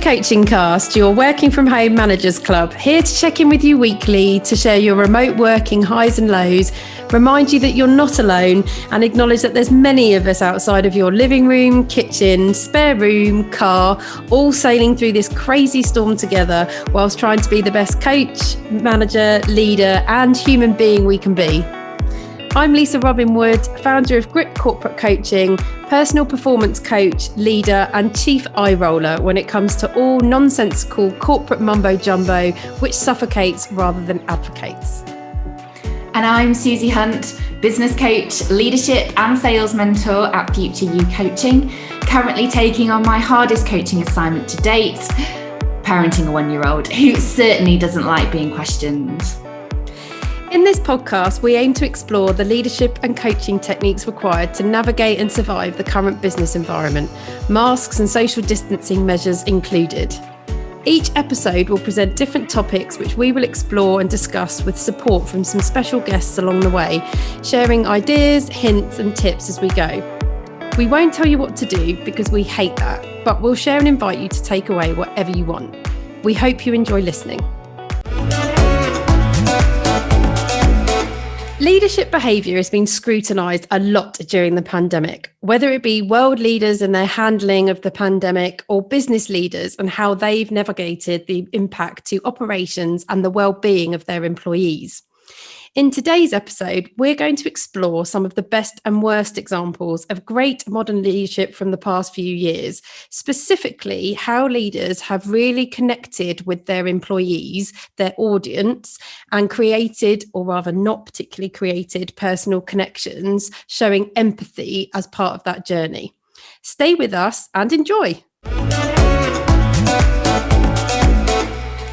Coaching Cast, your working from home managers club, here to check in with you weekly, to share your remote working highs and lows, remind you that you're not alone, and acknowledge that there's many of us outside of your living room, kitchen, spare room, car, all sailing through this crazy storm together whilst trying to be the best coach, manager, leader, and human being we can be. I'm Lisa Robinwood, founder of Grip Corporate Coaching, personal performance coach, leader, and chief eye roller when it comes to all nonsensical corporate mumbo jumbo, which suffocates rather than advocates. And I'm Susie Hunt, business coach, leadership and sales mentor at Future You Coaching, currently taking on my hardest coaching assignment to date, parenting a 1-year-old who certainly doesn't like being questioned. In this podcast, we aim to explore the leadership and coaching techniques required to navigate and survive the current business environment, masks and social distancing measures included. Each episode will present different topics which we will explore and discuss with support from some special guests along the way, sharing ideas, hints and tips as we go. We won't tell you what to do because we hate that, but we'll share and invite you to take away whatever you want. We hope you enjoy listening. Leadership behaviour has been scrutinised a lot during the pandemic, whether it be world leaders and their handling of the pandemic or business leaders and how they've navigated the impact to operations and the well-being of their employees. In today's episode, we're going to explore some of the best and worst examples of great modern leadership from the past few years, specifically how leaders have really connected with their employees, their audience, and created, or rather not particularly created, personal connections, showing empathy as part of that journey. Stay with us and enjoy.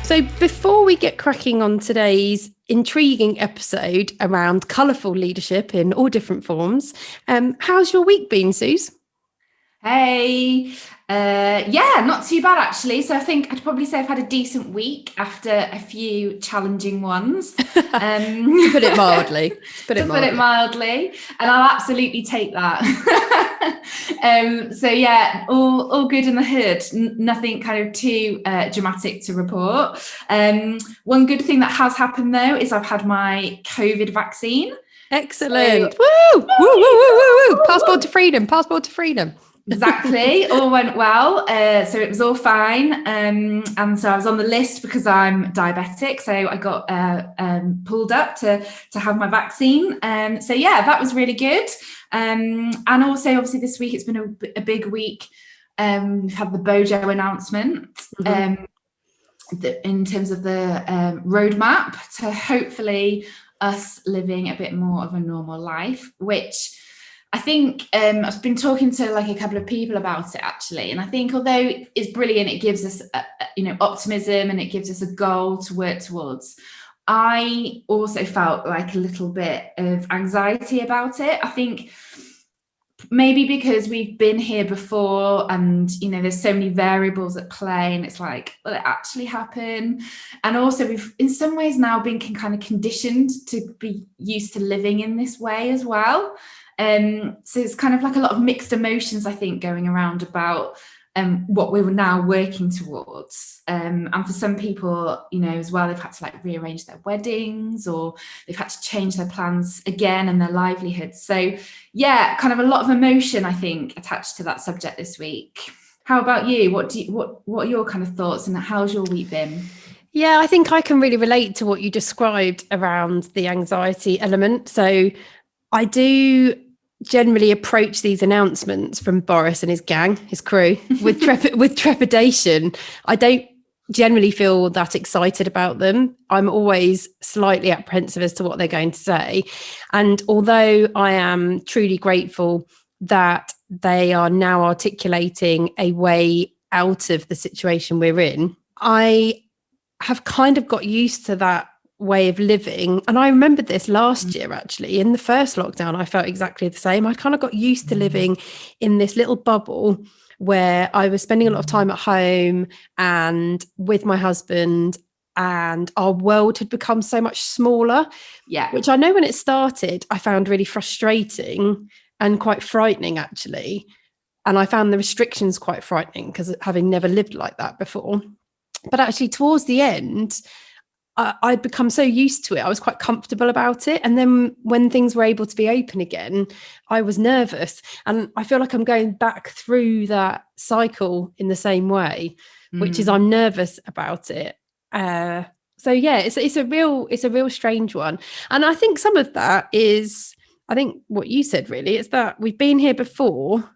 So before we get cracking on today's intriguing episode around colourful leadership in all different forms, how's your week been, Suze? Hey, yeah, not too bad actually. So I think I'd probably say I've had a decent week after a few challenging ones. To put it mildly. Put it mildly, and I'll absolutely take that. So yeah, all good in the hood. Nothing kind of too dramatic to report. One good thing that has happened though is I've had my COVID vaccine. Excellent. So, woo! Woo, woo, woo, woo, woo. Passport to freedom, passport to freedom. Exactly. All went well. So it was all fine. And so I was on the list because I'm diabetic. So I got pulled up to have my vaccine. So yeah, that was really good. And also obviously this week, it's been a big week. We've had the Bojo announcement in terms of the roadmap to hopefully us living a bit more of a normal life, which I think I've been talking to like a couple of people about it actually, and I think although it's brilliant, it gives us optimism and it gives us a goal to work towards. I also felt like a little bit of anxiety about it. I think maybe because we've been here before and there's so many variables at play, and it's like, will it actually happen? And also we've in some ways now been kind of conditioned to be used to living in this way as well. So it's kind of like a lot of mixed emotions, I think, going around about what we were now working towards. And for some people, as well, they've had to like rearrange their weddings, or they've had to change their plans again and their livelihoods. So yeah, kind of a lot of emotion, I think, attached to that subject this week. How about you? What are your kind of thoughts, and how's your week been? Yeah, I think I can really relate to what you described around the anxiety element. So I do generally approach these announcements from Boris and his gang, his crew, with trepidation. I don't generally feel that excited about them. I'm always slightly apprehensive as to what they're going to say. And although I am truly grateful that they are now articulating a way out of the situation we're in, I have kind of got used to that way of living. And I remembered this last year, actually, in the first lockdown, I felt exactly the same. I kind of got used to living in this little bubble where I was spending a lot of time at home and with my husband, and our world had become so much smaller. Yeah. Which I know when it started, I found really frustrating and quite frightening, actually. And I found the restrictions quite frightening because having never lived like that before. But actually towards the end, I'd become so used to it. I was quite comfortable about it. And then when things were able to be open again, I was nervous. And I feel like I'm going back through that cycle in the same way, which is I'm nervous about it. So yeah, it's a real strange one. And I think some of that is, I think what you said really, is that we've been here before.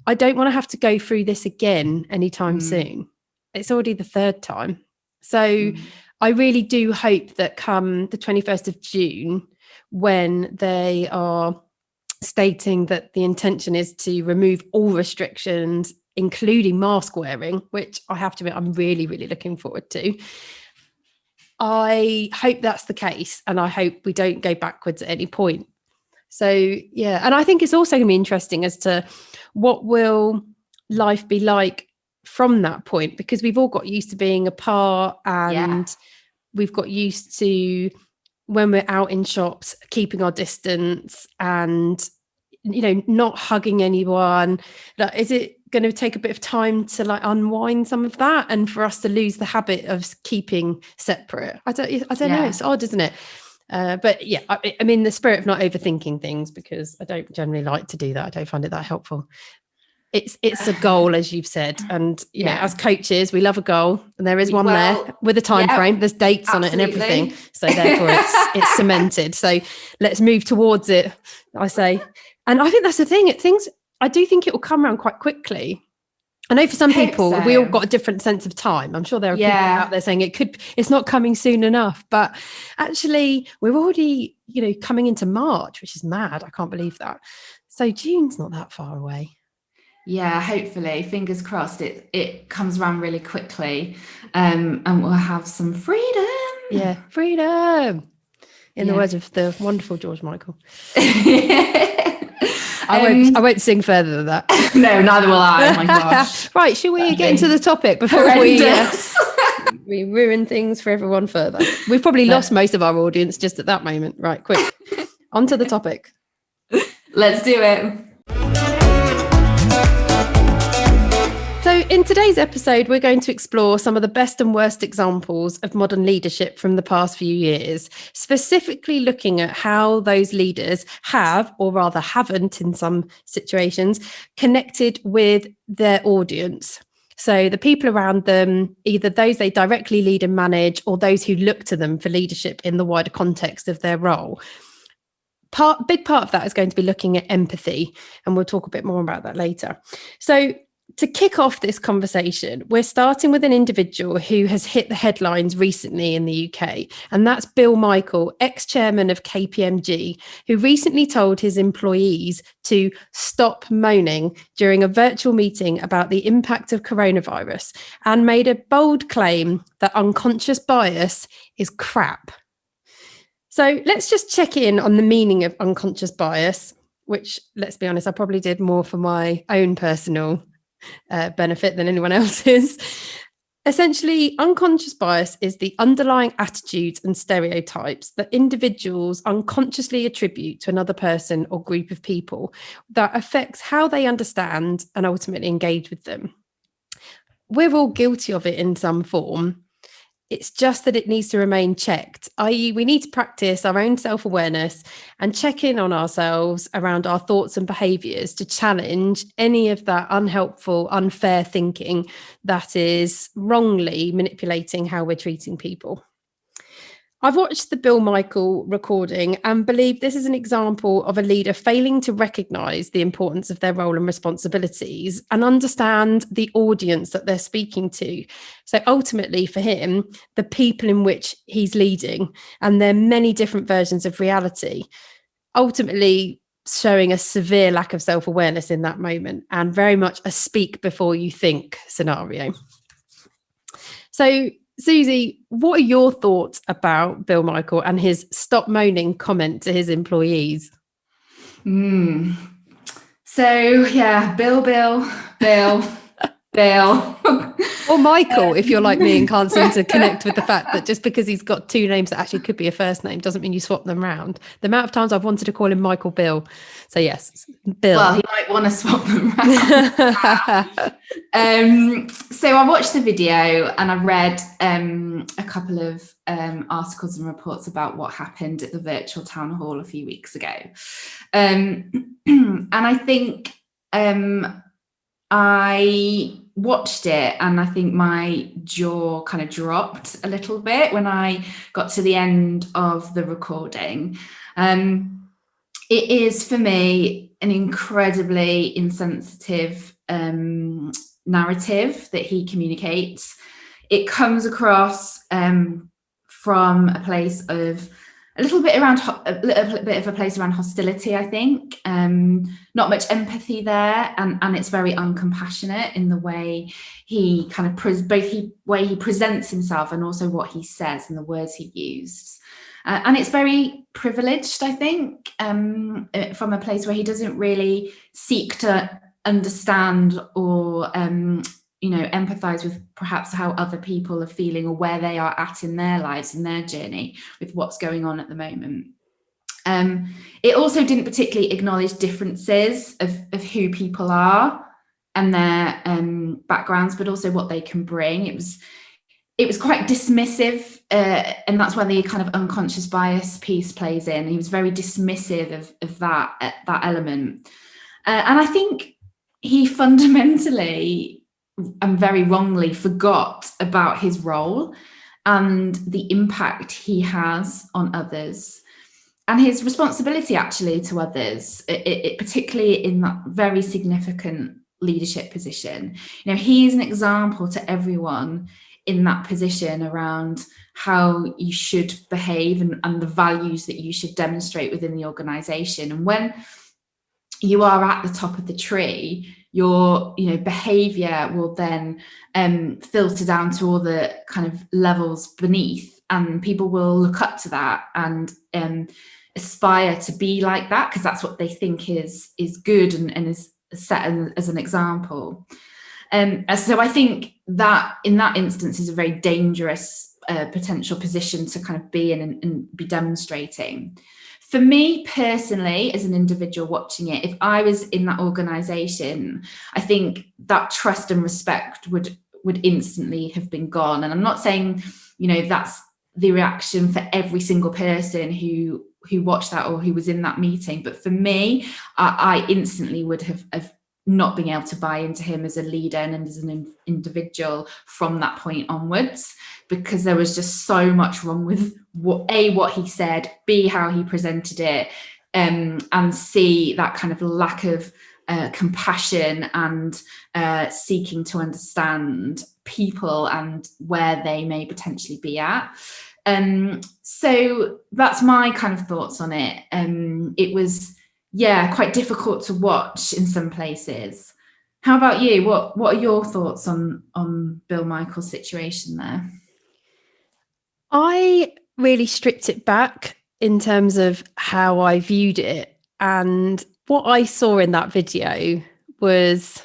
I don't want to have to go through this again anytime soon. It's already the third time. So I really do hope that come the 21st of June, when they are stating that the intention is to remove all restrictions, including mask wearing, which I have to admit, I'm really, really looking forward to. I hope that's the case, and I hope we don't go backwards at any point. So, yeah. And I think it's also going to be interesting as to what will life be like from that point, because we've all got used to being apart, and we've got used to, when we're out in shops, keeping our distance and, you know, not hugging anyone. Is it going to take a bit of time to like unwind some of that, and for us to lose the habit of keeping separate? I don't know. It's odd, isn't it? But yeah, I mean, the spirit of not overthinking things, because I don't generally like to do that. I don't find it that helpful. It's a goal, as you've said, and you know, as coaches, we love a goal, and there is one there with a time frame. There's dates on it and everything, so therefore it's cemented. So let's move towards it, I say. And I think that's the thing. I do think it will come around quite quickly. I know for some people, we all got a different sense of time. I'm sure there are people out there saying it's not coming soon enough, but actually we're already, you know, coming into March, which is mad. I can't believe that. So June's not that far away. Yeah, hopefully, fingers crossed, it comes around really quickly, and we'll have some freedom. Yeah, freedom. In the words of the wonderful George Michael. I won't sing further than that. No, neither will I. Oh my gosh. Right, shall we get into the topic before we ruin things for everyone further? We've probably lost most of our audience just at that moment. Right, quick. On to the topic. Let's do it. So in today's episode, we're going to explore some of the best and worst examples of modern leadership from the past few years, specifically looking at how those leaders have, or rather haven't in some situations, connected with their audience. So the people around them, either those they directly lead and manage, or those who look to them for leadership in the wider context of their role. Big part of that is going to be looking at empathy, and we'll talk a bit more about that later. So to kick off this conversation, we're starting with an individual who has hit the headlines recently in the UK, and that's Bill Michael, ex-chairman of KPMG, who recently told his employees to stop moaning during a virtual meeting about the impact of coronavirus, and made a bold claim that unconscious bias is crap. So let's just check in on the meaning of unconscious bias, which, let's be honest, I probably did more for my own personal benefit than anyone else's. Essentially, unconscious bias is the underlying attitudes and stereotypes that individuals unconsciously attribute to another person or group of people that affects how they understand and ultimately engage with them. We're all guilty of it in some form. It's just that it needs to remain checked, i.e. we need to practice our own self-awareness and check in on ourselves around our thoughts and behaviours to challenge any of that unhelpful, unfair thinking that is wrongly manipulating how we're treating people. I've watched the Bill Michael recording and believe this is an example of a leader failing to recognise the importance of their role and responsibilities and understand the audience that they're speaking to. So ultimately for him, the people in which he's leading, and their many different versions of reality, ultimately showing a severe lack of self-awareness in that moment, and very much a speak before you think scenario. So Susie, what are your thoughts about Bill Michael and his stop moaning comment to his employees? So yeah, Bill. Bill. Or Michael, if you're like me and can't seem to connect with the fact that just because he's got two names that actually could be a first name doesn't mean you swap them around. The amount of times I've wanted to call him Michael Bill. So yes, Bill. Well, he might want to swap them around. So I watched the video and I read a couple of articles and reports about what happened at the virtual town hall a few weeks ago. And I think I watched it and I think my jaw kind of dropped a little bit when I got to the end of the recording. It is, for me, an incredibly insensitive narrative that he communicates. It comes across from a place of a little bit of a place around hostility, I think. Not much empathy there, and it's very uncompassionate in the way he kind of way he presents himself and also what he says and the words he used. And it's very privileged, I think, from a place where he doesn't really seek to understand or empathize with perhaps how other people are feeling or where they are at in their lives and their journey with what's going on at the moment. It also didn't particularly acknowledge differences of who people are and their backgrounds, but also what they can bring. It was quite dismissive, and that's where the kind of unconscious bias piece plays in. He was very dismissive of that element. And I think he fundamentally and very wrongly forgot about his role and the impact he has on others and his responsibility actually to others, it particularly in that very significant leadership position. He is an example to everyone in that position around how you should behave and the values that you should demonstrate within the organization. And when you are at the top of the tree, your behavior will then filter down to all the kind of levels beneath, and people will look up to that and aspire to be like that because that's what they think is good and is set as an example. So I think that in that instance is a very dangerous potential position to kind of be in and be demonstrating. For me personally, as an individual watching it, if I was in that organization, I think that trust and respect would instantly have been gone. And I'm not saying, that's the reaction for every single person who watched that or who was in that meeting. But for me, I instantly would have not being able to buy into him as a leader and as an individual from that point onwards, because there was just so much wrong with what he said, B, how he presented it, and C, that kind of lack of compassion and seeking to understand people and where they may potentially be at. So that's my kind of thoughts on it. It was quite difficult to watch in some places. How about you? What are your thoughts on Bill Michael's situation there? I really stripped it back in terms of how I viewed it. And what I saw in that video was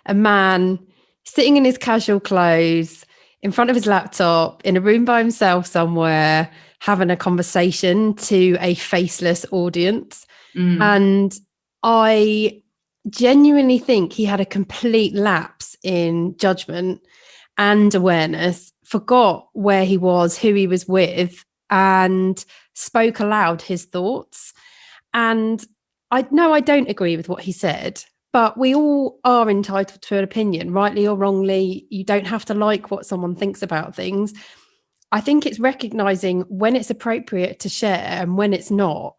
a man sitting in his casual clothes in front of his laptop in a room by himself somewhere, having a conversation to a faceless audience. And I genuinely think he had a complete lapse in judgment and awareness, forgot where he was, who he was with, and spoke aloud his thoughts. And I don't agree with what he said, but we all are entitled to an opinion, rightly or wrongly. You don't have to like what someone thinks about things. I think it's recognizing when it's appropriate to share and when it's not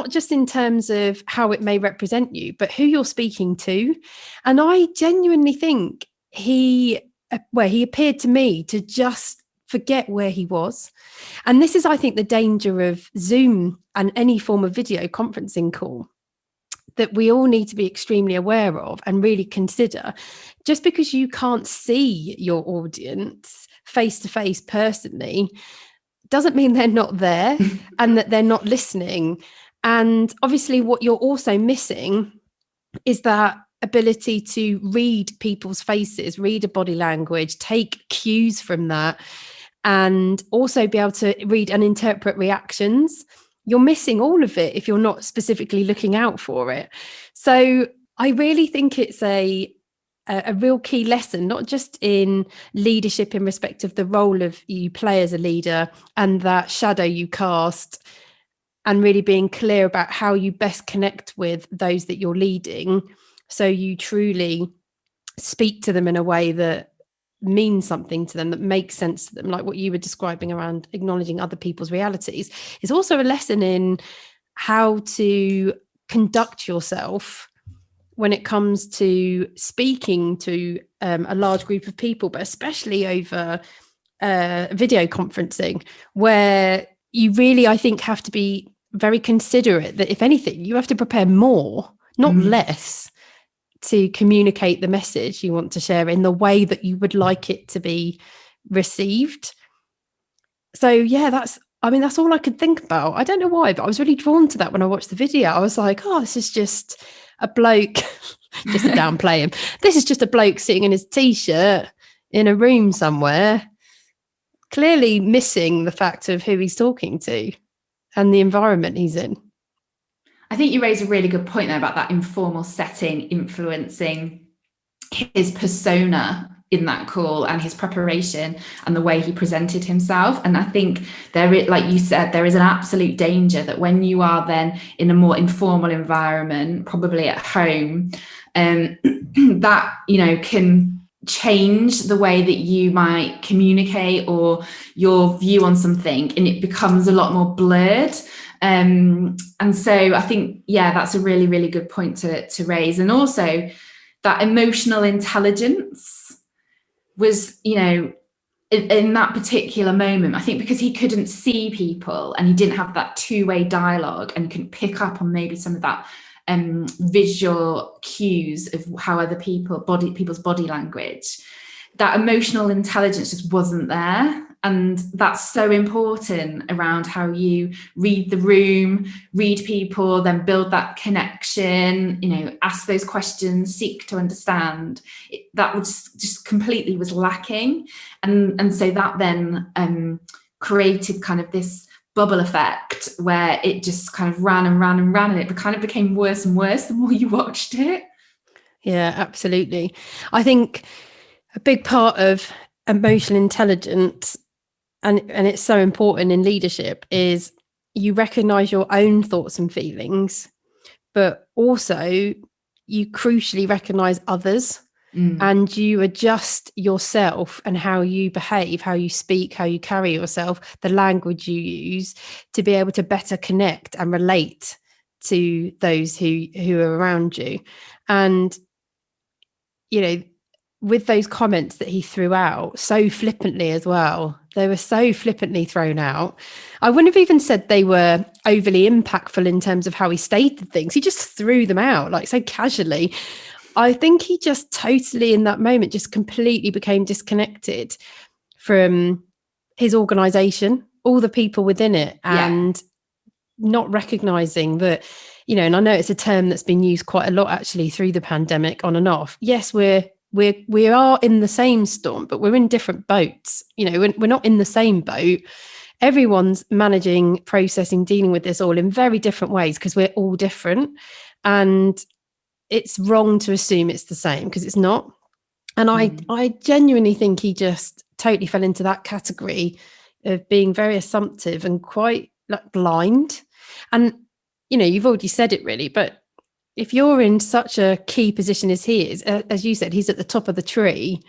just in terms of how it may represent you, but who you're speaking to. And I genuinely think he appeared to me to just forget where he was. And this is, I think, the danger of Zoom and any form of video conferencing call that we all need to be extremely aware of and really consider. Just because you can't see your audience face to face personally doesn't mean they're not there and that they're not listening. And obviously what you're also missing is that ability to read people's faces, read a body language, take cues from that, and also be able to read and interpret reactions. You're missing all of it if you're not specifically looking out for it. So I really think it's a real key lesson, not just in leadership in respect of the role of you play as a leader and that shadow you cast, and really being clear about how you best connect with those that you're leading, so you truly speak to them in a way that means something to them, that makes sense to them, like what you were describing around acknowledging other people's realities. Is also a lesson in how to conduct yourself when it comes to speaking to a large group of people, but especially over video conferencing, where you really, I think, have to be very considerate that, if anything, you have to prepare more, not less, to communicate the message you want to share in the way that you would like it to be received. So yeah, that's all I could think about. I don't know why, but I was really drawn to that when I watched the video. I was like, oh, this is just a bloke, just to downplay him, this is just a bloke sitting in his t-shirt in a room somewhere, clearly missing the fact of who he's talking to and the environment he's in. I think you raise a really good point there about that informal setting influencing his persona in that call and his preparation and the way he presented himself. And I think like you said, there is an absolute danger that when you are then in a more informal environment, probably at home, that, can change the way that you might communicate or your view on something, and it becomes a lot more blurred. And so I think, that's a really, really good point to raise. And also that emotional intelligence was, in that particular moment, I think because he couldn't see people and he didn't have that two-way dialogue and couldn't pick up on maybe some of that visual cues of how other people's body language, that emotional intelligence just wasn't there. And that's so important around how you read the room, read people, then build that connection, ask those questions, seek to understand. That was just completely was lacking. And so that then created kind of this bubble effect where it just kind of ran and ran and ran, and it kind of became worse and worse the more you watched it. Yeah, absolutely. I think a big part of emotional intelligence, and it's so important in leadership, is you recognize your own thoughts and feelings, but also you crucially recognize others. And you adjust yourself and how you behave, how you speak, how you carry yourself, the language you use, to be able to better connect and relate to those who are around you. And, with those comments that he threw out so flippantly as well, they were so flippantly thrown out. I wouldn't have even said they were overly impactful in terms of how he stated things. He just threw them out like so casually. I think he just totally, in that moment, just completely became disconnected from his organization, all the people within it, and not recognizing that, and I know it's a term that's been used quite a lot actually through the pandemic, on and off. Yes, we are in the same storm, but we're in different boats. We're not in the same boat. Everyone's managing, processing, dealing with this all in very different ways because we're all different. And it's wrong to assume it's the same, because it's not. And I genuinely think he just totally fell into that category of being very assumptive and quite like blind. And, you've already said it really, but if you're in such a key position as he is, as you said, he's at the top of the tree,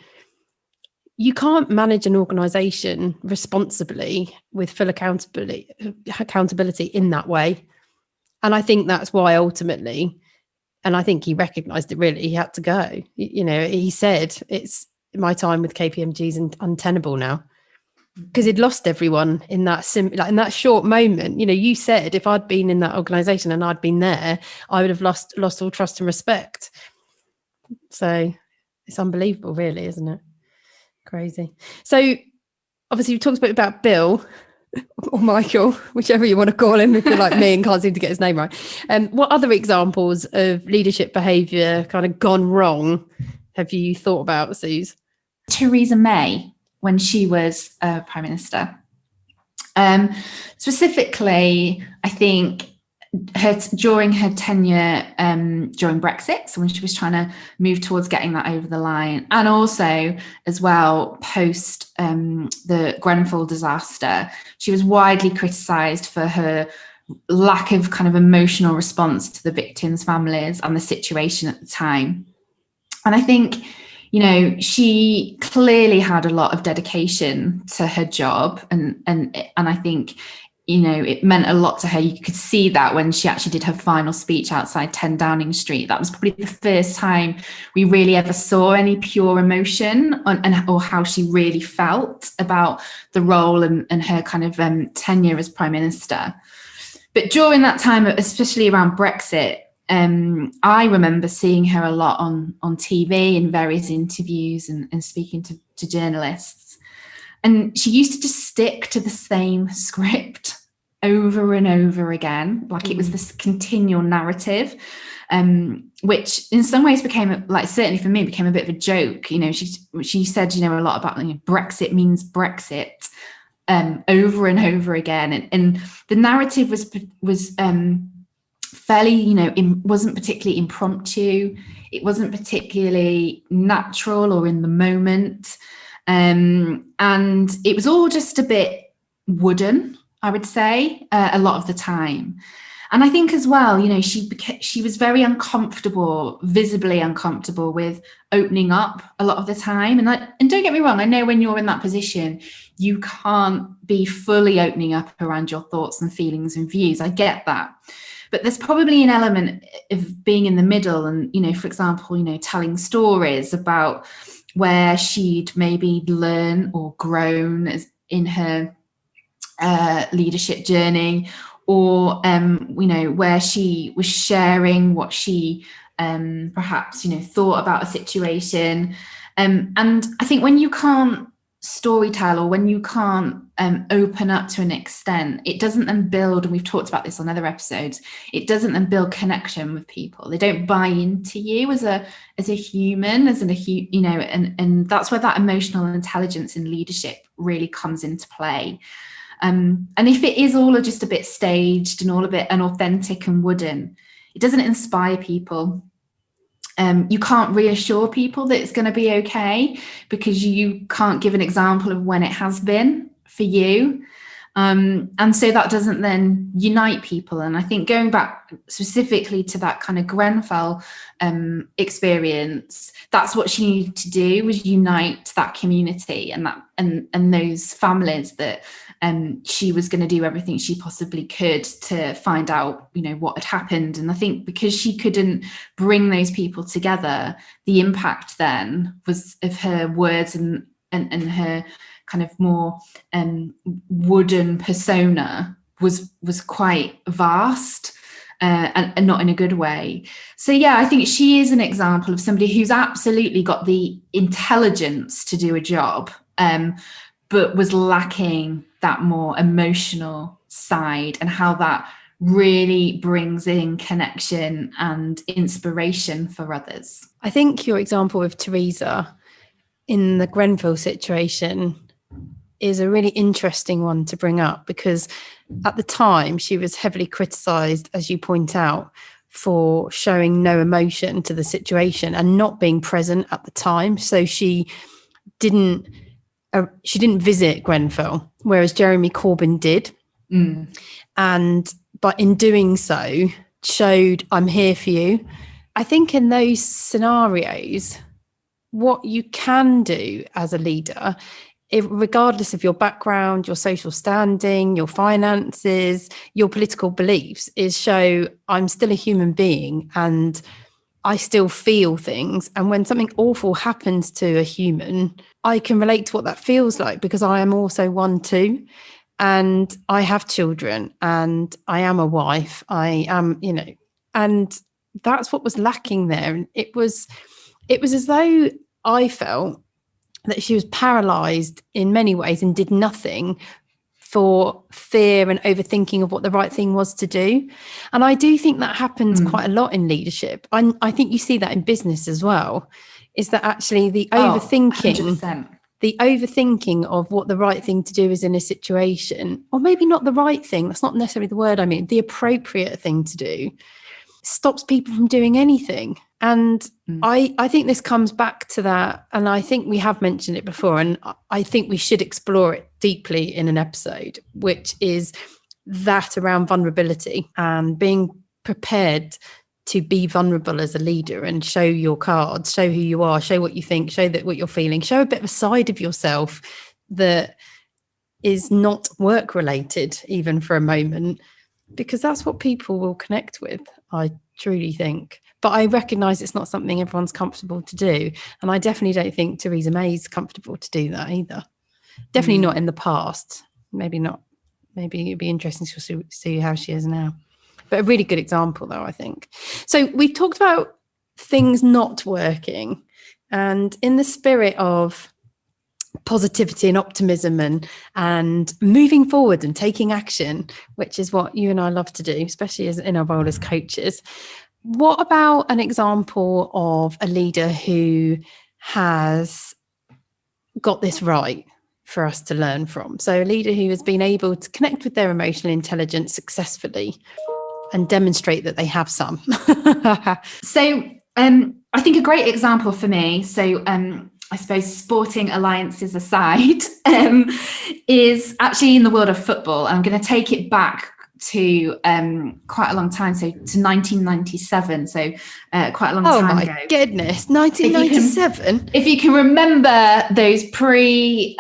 you can't manage an organization responsibly with full accountability in that way. And I think that's why ultimately, and I think he recognized it really, he had to go. He said, it's my time with KPMG is untenable now, because he'd lost everyone in that in that short moment. You said if I'd been in that organization and I'd been there, I would have lost all trust and respect. So it's unbelievable, really, isn't it? Crazy. So obviously we talked a bit about Bill, or Michael, whichever you want to call him, if you're like me and can't seem to get his name right. What other examples of leadership behaviour kind of gone wrong have you thought about, Suze? Theresa May, when she was Prime Minister. Specifically, I think during her tenure during Brexit, so when she was trying to move towards getting that over the line, and also as well post the Grenfell disaster, she was widely criticised for her lack of kind of emotional response to the victims' families and the situation at the time. And I think, you know, she clearly had a lot of dedication to her job, and I think, you know, it meant a lot to her. You could see that when she actually did her final speech outside 10 Downing Street. That was probably the first time we really ever saw any pure emotion or how she really felt about the role and her kind of tenure as Prime Minister. But during that time, especially around Brexit, I remember seeing her a lot on TV in various interviews and speaking to journalists. And she used to just stick to the same script over and over again, like it was this continual narrative, which in some ways became, like, certainly for me, became a bit of a joke. You know, she said, you know, a lot about, you know, Brexit means Brexit, over and over again, and the narrative was fairly, you know, wasn't particularly impromptu. It wasn't particularly natural or in the moment. And it was all just a bit wooden, I would say, a lot of the time. And I think as well, you know, she was very uncomfortable, visibly uncomfortable with opening up a lot of the time. And don't get me wrong, I know when you're in that position, you can't be fully opening up around your thoughts and feelings and views. I get that. But there's probably an element of being in the middle and, you know, for example, you know, telling stories about where she'd maybe learned or grown in her leadership journey, or, you know, where she was sharing what she perhaps, you know, thought about a situation. And I think when you can't storytell, or when you can't open up to an extent, it doesn't then build, and we've talked about this on other episodes, it doesn't then build connection with people. They don't buy into you as a human, you know, and that's where that emotional intelligence in leadership really comes into play. And if it is all just a bit staged and all a bit unauthentic and wooden, it doesn't inspire people. You can't reassure people that it's going to be okay, because you can't give an example of when it has been for you. And so that doesn't then unite people. And I think going back specifically to that kind of Grenfell experience, that's what she needed to do, was unite that community and that and those families, that she was going to do everything she possibly could to find out, you know, what had happened. And I think because she couldn't bring those people together, the impact then was of her words and her kind of more wooden persona was quite vast, and not in a good way. So yeah, I think she is an example of somebody who's absolutely got the intelligence to do a job, but was lacking that more emotional side, and how that really brings in connection and inspiration for others. I think your example with Theresa in the Grenfell situation is a really interesting one to bring up, because at the time she was heavily criticised, as you point out, for showing no emotion to the situation and not being present at the time. So she didn't visit Grenfell, whereas Jeremy Corbyn did. And but in doing so showed, I'm here for you. I think in those scenarios, what you can do as a leader, regardless of your background, your social standing, your finances, your political beliefs, is show I'm still a human being and I still feel things. And when something awful happens to a human, I can relate to what that feels like, because I am also one too. And I have children and I am a wife. I am, you know, and that's what was lacking there. And it was as though I felt that she was paralysed in many ways and did nothing for fear and overthinking of what the right thing was to do. And I do think that happens quite a lot in leadership. I think you see that in business as well, is that actually the overthinking, 100%. the overthinking of what the right thing to do is in a situation, or maybe not the right thing, that's not necessarily the word I mean, the appropriate thing to do, stops people from doing anything. And I think this comes back to that. And I think we have mentioned it before, and I think we should explore it deeply in an episode, which is that around vulnerability and being prepared to be vulnerable as a leader and show your cards, show who you are, show what you think, show that what you're feeling, show a bit of a side of yourself that is not work related, even for a moment, because that's what people will connect with, I truly think. But I recognise it's not something everyone's comfortable to do. And I definitely don't think Theresa May's comfortable to do that either. Definitely not in the past. Maybe not. Maybe it'd be interesting to see how she is now. But a really good example, though, I think. So we've talked about things not working. And in the spirit of positivity and optimism and moving forward and taking action, which is what you and I love to do, especially as in our role as coaches, what about an example of a leader who has got this right for us to learn from? So a leader who has been able to connect with their emotional intelligence successfully and demonstrate that they have some. So I think a great example for me, so I suppose sporting alliances aside, is actually in the world of football. I'm going to take it back to quite a long time, so to 1997, so quite a long time ago. Oh my goodness, 1997? If you can remember those pre-COVID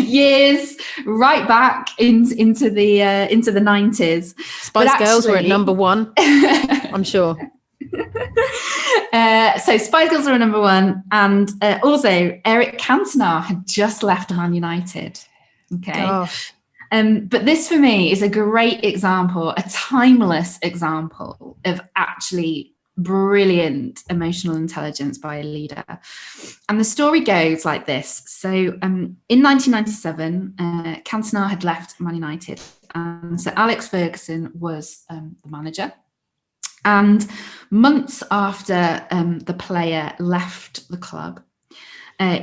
years, right back into the 90s. Spice Girls were at number one, I'm sure. So Spice Girls were number one, and also Eric Cantona had just left Man United. Okay. Gosh. But this for me is a great example, a timeless example of actually brilliant emotional intelligence by a leader. And the story goes like this. So in 1997, Cantona had left Man United, and so Alex Ferguson was the manager. And months after the player left the club,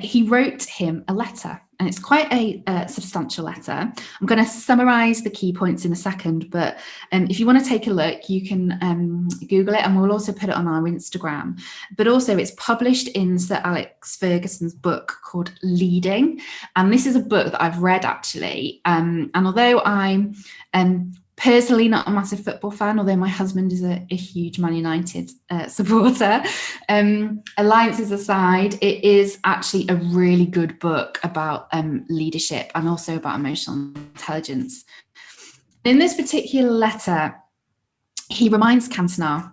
he wrote him a letter, and it's quite a substantial letter. I'm going to summarise the key points in a second, but if you want to take a look, you can Google it, and we'll also put it on our Instagram. But also it's published in Sir Alex Ferguson's book called Leading, and this is a book that I've read actually, and although I'm personally not a massive football fan, although my husband is a huge Man United supporter. Alliances aside, it is actually a really good book about leadership and also about emotional intelligence. In this particular letter, he reminds Cantona,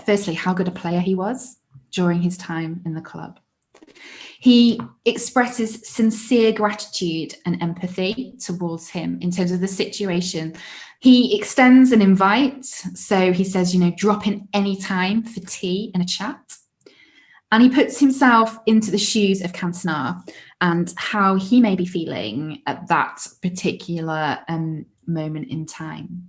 firstly, how good a player he was during his time in the club. He expresses sincere gratitude and empathy towards him in terms of the situation. He extends an invite. So he says, drop in any time for tea and a chat. And he puts himself into the shoes of Cantona and how he may be feeling at that particular moment in time.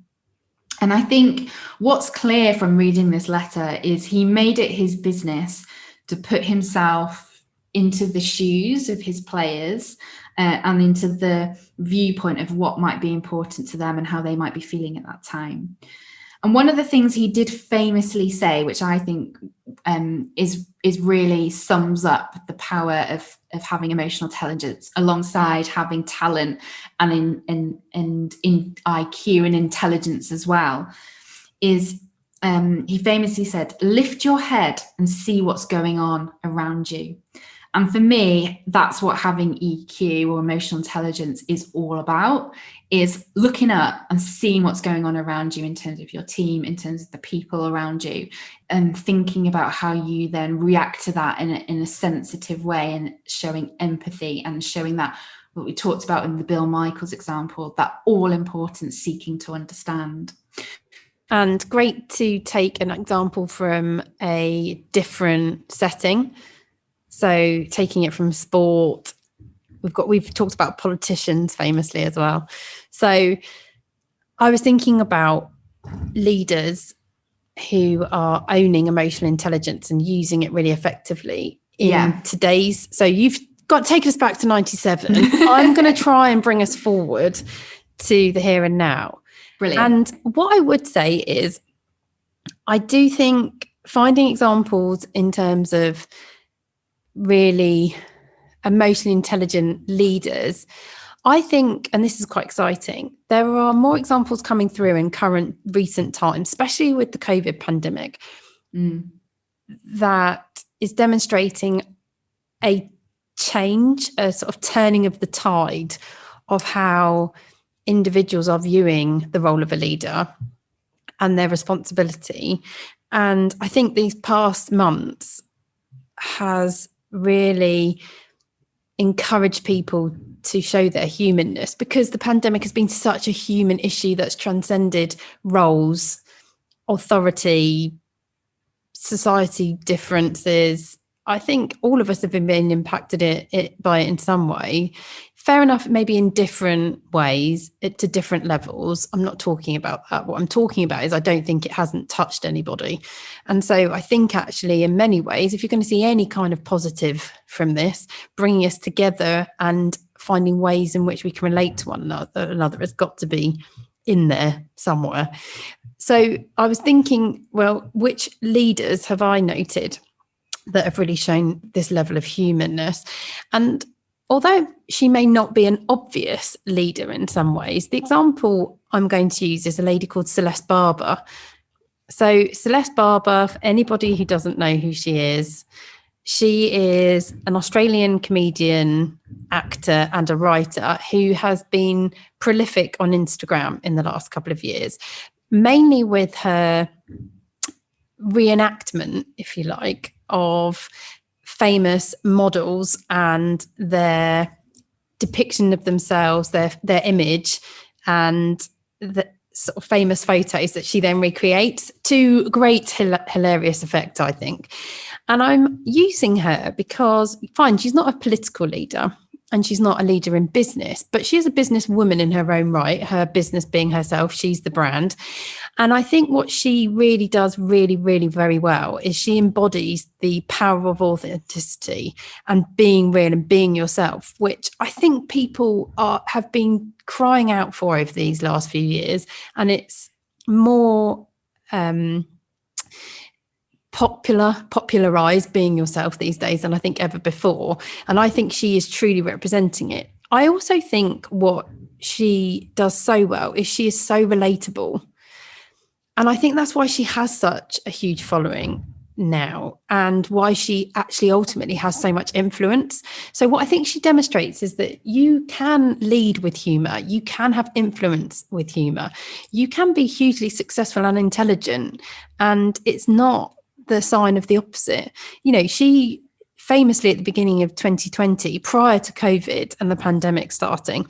And I think what's clear from reading this letter is he made it his business to put himself into the shoes of his players and into the viewpoint of what might be important to them and how they might be feeling at that time. And one of the things he did famously say, which I think is really sums up the power of having emotional intelligence alongside having talent and in IQ and intelligence as well, is he famously said, lift your head and see what's going on around you. And for me, that's what having EQ or emotional intelligence is all about, is looking up and seeing what's going on around you in terms of your team, in terms of the people around you, and thinking about how you then react to that in a sensitive way, and showing empathy and showing that what we talked about in the Bill Michaels example, that all important seeking to understand. And great to take an example from a different setting. So taking it from sport we've talked about politicians famously as well. So I was thinking about leaders who are owning emotional intelligence and using it really effectively in today's. So you've got taken us back to 97. I'm going to try and bring us forward to the here and now. Brilliant. And what I would say is, I do think finding examples in terms of really emotionally intelligent leaders, I think, and this is quite exciting, there are more examples coming through in recent times, especially with the COVID pandemic, that is demonstrating a change, a sort of turning of the tide of how individuals are viewing the role of a leader and their responsibility. And I think these past months has really encouraged people to show their humanness, because the pandemic has been such a human issue that's transcended roles, authority, society differences. I think all of us have been being impacted by it in some way. Fair enough, maybe in different ways, to different levels. I'm not talking about that. What I'm talking about is I don't think it hasn't touched anybody. And so I think actually in many ways, if you're going to see any kind of positive from this, bringing us together and finding ways in which we can relate to one another has got to be in there somewhere. So I was thinking, well, which leaders have I noted that have really shown this level of humanness? And although she may not be an obvious leader in some ways, the example I'm going to use is a lady called Celeste Barber. So Celeste Barber, for anybody who doesn't know who she is an Australian comedian, actor and a writer who has been prolific on Instagram in the last couple of years, mainly with her reenactment, if you like, of famous models and their depiction of themselves, their image, and the sort of famous photos that she then recreates to great hilarious effect, I think. And I'm using her because, fine, she's not a political leader and she's not a leader in business, but she is a businesswoman in her own right, her business being herself. She's the brand. And I think what she really does really, really very well is she embodies the power of authenticity and being real and being yourself, which I think people have been crying out for over these last few years. And it's more popularized being yourself these days than I think ever before. And I think she is truly representing it. I also think what she does so well is she is so relatable. And I think that's why she has such a huge following now and why she actually ultimately has so much influence. So what I think she demonstrates is that you can lead with humor, you can have influence with humor, you can be hugely successful and intelligent, and it's not the sign of the opposite. You know, she famously at the beginning of 2020, prior to COVID and the pandemic starting,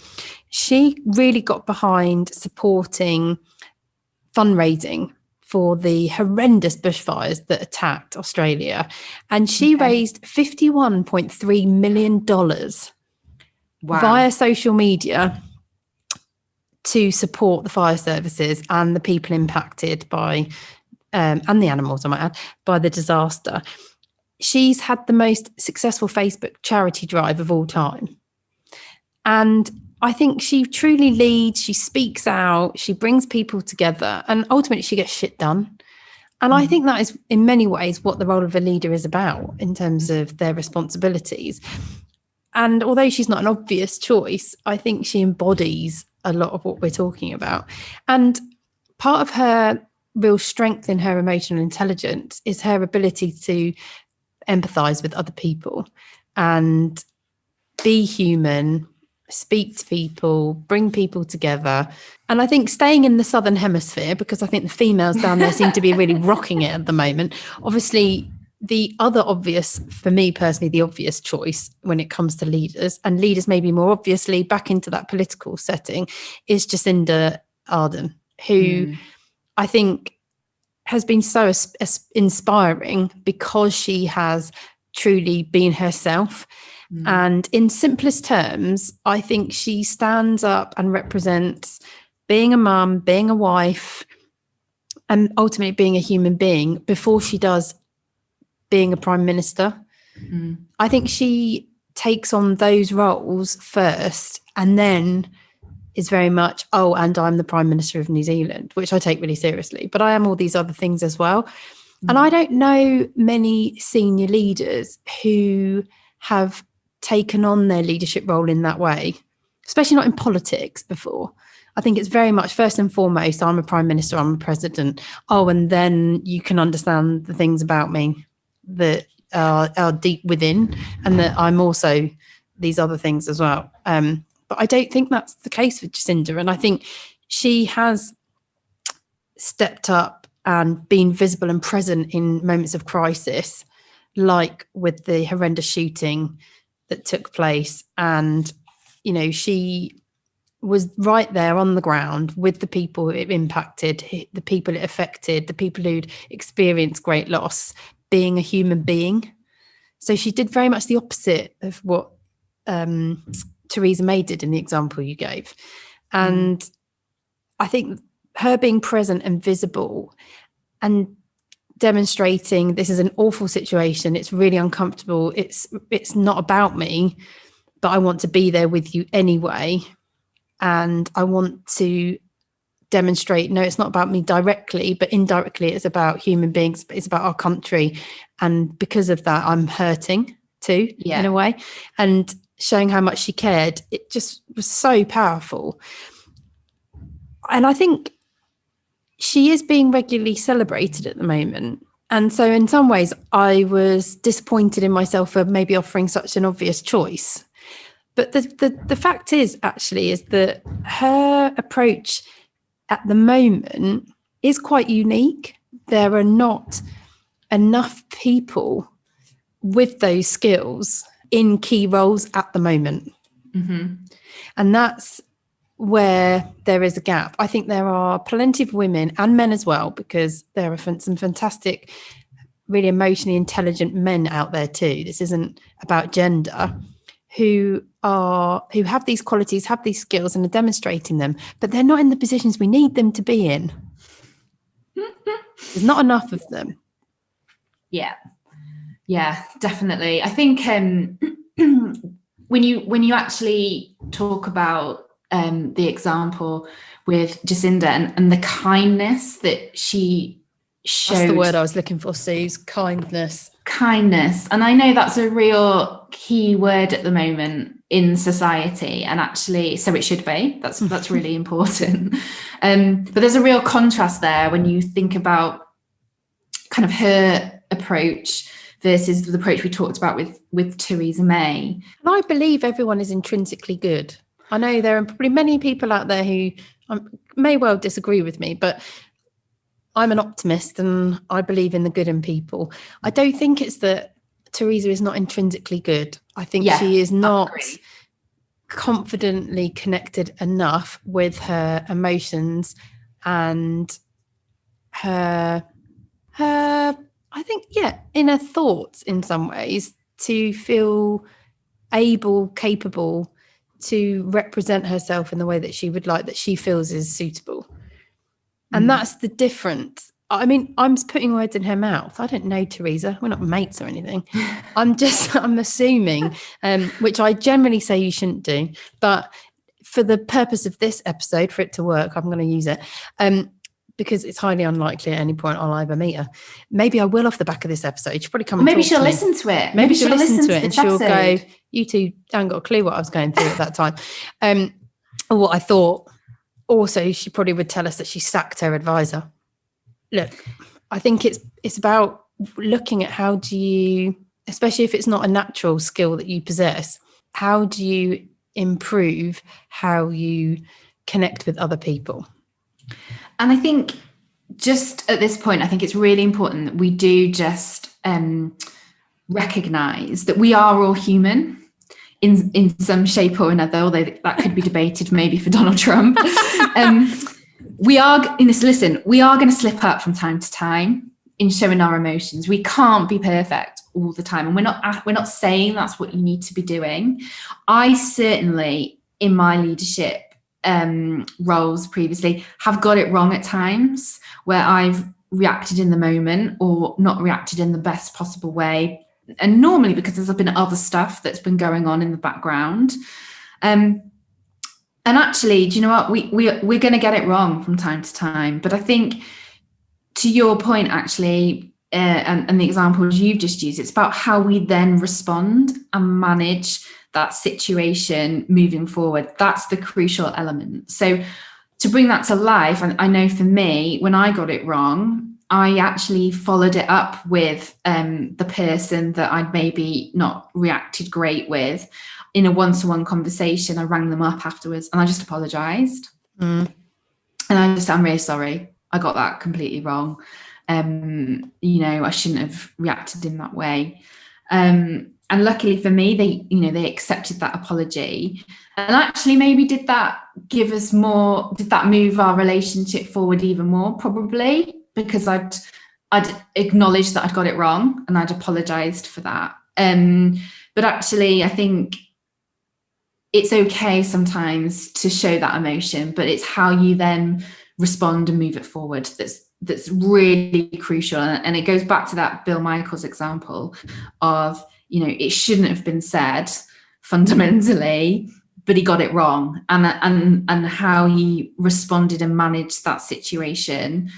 she really got behind supporting fundraising for the horrendous bushfires that attacked Australia. And she raised $51.3 million via social media to support the fire services and the people impacted by, and the animals, I might add, by the disaster. She's had the most successful Facebook charity drive of all time. And I think she truly leads, she speaks out, she brings people together, and ultimately she gets shit done. And I think that is in many ways what the role of a leader is about in terms of their responsibilities. And although she's not an obvious choice, I think she embodies a lot of what we're talking about. And part of her real strength in her emotional intelligence is her ability to empathize with other people and be human, speak to people, bring people together. And I think staying in the Southern Hemisphere, because I think the females down there seem to be really rocking it at the moment. Obviously, the other obvious, for me personally, the obvious choice when it comes to leaders, and leaders maybe more obviously back into that political setting, is Jacinda Ardern, who I think has been so inspiring because she has truly been herself. And in simplest terms, I think she stands up and represents being a mum, being a wife, and ultimately being a human being before she does being a prime minister. I think she takes on those roles first and then is very much, oh, and I'm the Prime Minister of New Zealand, which I take really seriously, but I am all these other things as well. And I don't know many senior leaders who have taken on their leadership role in that way, especially not in politics before. I think it's very much first and foremost, I'm a prime minister, I'm a president. Oh, and then you can understand the things about me that are deep within, and that I'm also these other things as well. But I don't think that's the case with Jacinda. And I think she has stepped up and been visible and present in moments of crisis, like with the horrendous shooting that took place. And, you know, she was right there on the ground with the people it impacted, the people it affected, the people who'd experienced great loss, being a human being. So she did very much the opposite of what Theresa May did in the example you gave. And I think her being present and visible and demonstrating this is an awful situation, it's really uncomfortable, it's not about me, but I want to be there with you anyway. And I want to demonstrate, no, it's not about me directly, but indirectly it's about human beings, it's about our country. And because of that, I'm hurting too, in a way. And showing how much she cared, it just was so powerful. And I think she is being regularly celebrated at the moment. And so in some ways, I was disappointed in myself for maybe offering such an obvious choice. But the fact is that her approach at the moment is quite unique. There are not enough people with those skills in key roles at the moment. And that's where there is a gap. I think there are plenty of women and men as well, because there are some fantastic, really emotionally intelligent men out there too. This isn't about gender, who have these qualities, have these skills and are demonstrating them, but they're not in the positions we need them to be in. There's not enough of them. Yeah, definitely. I think when you actually talk about the example with Jacinda and the kindness that she showed. That's the word I was looking for, Suze. Kindness. And I know that's a real key word at the moment in society, and actually, so it should be. That's really important. But there's a real contrast there when you think about kind of her approach versus the approach we talked about with Theresa May. And I believe everyone is intrinsically good. I know there are probably many people out there who may well disagree with me, but I'm an optimist and I believe in the good in people. I don't think it's that Theresa is not intrinsically good. I think she is not confidently connected enough with her emotions and her I think, inner thoughts in some ways to feel capable to represent herself in the way that she would like, that she feels is suitable. And that's the difference. I mean, I'm putting words in her mouth. I don't know Theresa. We're not mates or anything. I'm assuming, which I generally say you shouldn't do. But for the purpose of this episode, for it to work, I'm going to use it. Because it's highly unlikely at any point I'll ever meet her. Maybe I will off the back of this episode. She'll probably come. Maybe she'll listen to it. Maybe she'll listen to it and she'll go, "You two haven't got a clue what I was going through at that time," or what I thought. Also, she probably would tell us that she sacked her advisor. Look, I think it's about looking at how do you, especially if it's not a natural skill that you possess, how do you improve how you connect with other people? And I think just at this point, I think it's really important that we do just recognise that we are all human in some shape or another, although that could be debated maybe for Donald Trump. We are going to slip up from time to time in showing our emotions. We can't be perfect. all the time. And we're not saying that's what you need to be doing. I certainly, in my leadership roles previously, have got it wrong at times, where I've reacted in the moment or not reacted in the best possible way. And normally because there's been other stuff that's been going on in the background. And actually, do you know what? We're going to get it wrong from time to time. But I think, to your point, actually, and the examples you've just used, it's about how we then respond and manage that situation moving forward. That's the crucial element. So to bring that to life, I know for me, when I got it wrong, I actually followed it up with the person that I'd maybe not reacted great with. In a one-to-one conversation, I rang them up afterwards and I just apologized. And I'm really sorry. I got that completely wrong. I shouldn't have reacted in that way. And luckily for me, they accepted that apology, and actually maybe did that move our relationship forward even more, probably because I'd acknowledged that I'd got it wrong and I'd apologized for that. But actually, I think it's okay sometimes to show that emotion, but it's how you then respond and move it forward that's really crucial. And it goes back to that Bill Michaels example of, it shouldn't have been said fundamentally, but he got it wrong. And how he responded and managed that situation